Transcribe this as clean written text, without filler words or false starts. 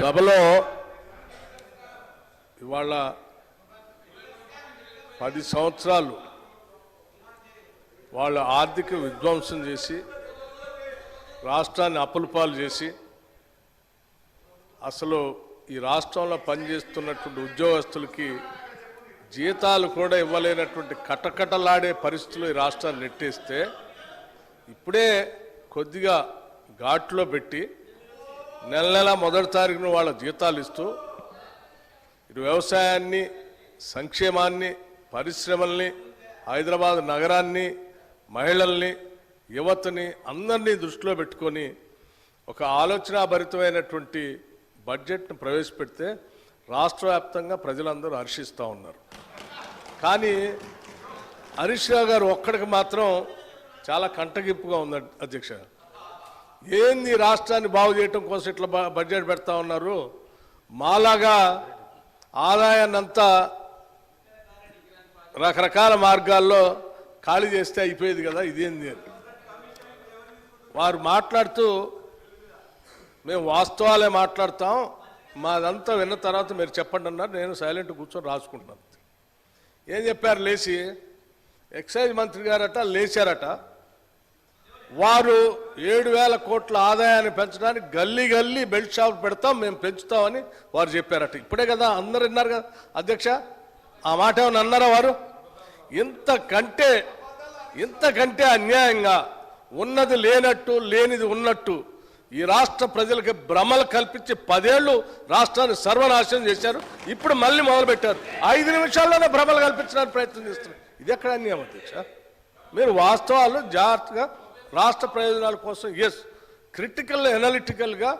సభలో ఇవాళ 10 సంవత్సరాలు వాళ్ళ ఆర్థిక విధ్వంసం చేసి రాష్ట్రాన్ని అప్పులపాలు చేసి అసలు ఈ రాష్ట్రంలో పనిచేస్తున్నటువంటి ఉద్యోగస్తులకి జీతాలు కూడా ఇవ్వలేనటువంటి కటకటలాడే పరిస్థితులు ఈ రాష్ట్రాన్ని నెట్టేస్తే ఇప్పుడే కొద్దిగా ఘాట్లో పెట్టి నెల నెల మొదటి తారీఖున వాళ్ళ జీతాలు ఇస్తూ ఇటు వ్యవసాయాన్ని సంక్షేమాన్ని పరిశ్రమల్ని హైదరాబాద్ నగరాన్ని మహిళల్ని యువతని అందరినీ దృష్టిలో పెట్టుకొని ఒక ఆలోచనాభరితమైనటువంటి బడ్జెట్ను ప్రవేశపెడితే రాష్ట్ర వ్యాప్తంగా ప్రజలందరూ హర్షిస్తూ ఉన్నారు. కానీ హరీష్ రావు గారు ఒక్కడికి మాత్రం చాలా కంటగింపుగా ఉంది అధ్యక్ష. ఏంది రాష్ట్రాన్ని బాగు చేయటం కోసం ఇట్లా బడ్జెట్ పెడతా ఉన్నారు, మాలాగా ఆదాయాన్నంతా రకరకాల మార్గాల్లో ఖాళీ చేస్తే అయిపోయేది కదా, ఇదేంది అని వారు మాట్లాడుతూ మేము వాస్తవాలే మాట్లాడతాం, మాదంతా విన్న తర్వాత మీరు చెప్పండి అన్నారు. నేను సైలెంట్ కూర్చొని రాసుకుంటున్నాను. ఏం చెప్పారు? లేచి ఎక్సైజ్ మంత్రి గారట లేచారట, వారు 7,000 కోట్ల ఆదాయాన్ని పెంచడానికి గల్లీ గల్లీ బెల్ట్ షాప్ పెడతాం, మేము పెంచుతామని వారు చెప్పారట. ఇప్పుడే కదా అందరు విన్నారు కదా అధ్యక్ష, ఆ మాట ఏమన్నా అన్నారా వారు? ఇంతకంటే అన్యాయంగా ఉన్నది లేనట్టు లేనిది ఉన్నట్టు ఈ రాష్ట్ర ప్రజలకి భ్రమలు కల్పించి 10 ఏళ్ళు రాష్ట్రాన్ని సర్వనాశనం చేశారు. ఇప్పుడు మళ్ళీ మొదలుపెట్టారు. 5 నిమిషాల్లోనే భ్రమలు కల్పించడానికి ప్రయత్నం చేస్తున్నారు. ఇది ఎక్కడ అన్యాయం అధ్యక్ష? మీరు వాస్తవాలు జాగ్రత్తగా రాష్ట్ర ప్రయోజనాల కోసం క్రిటికల్ ఎనాలిటికల్గా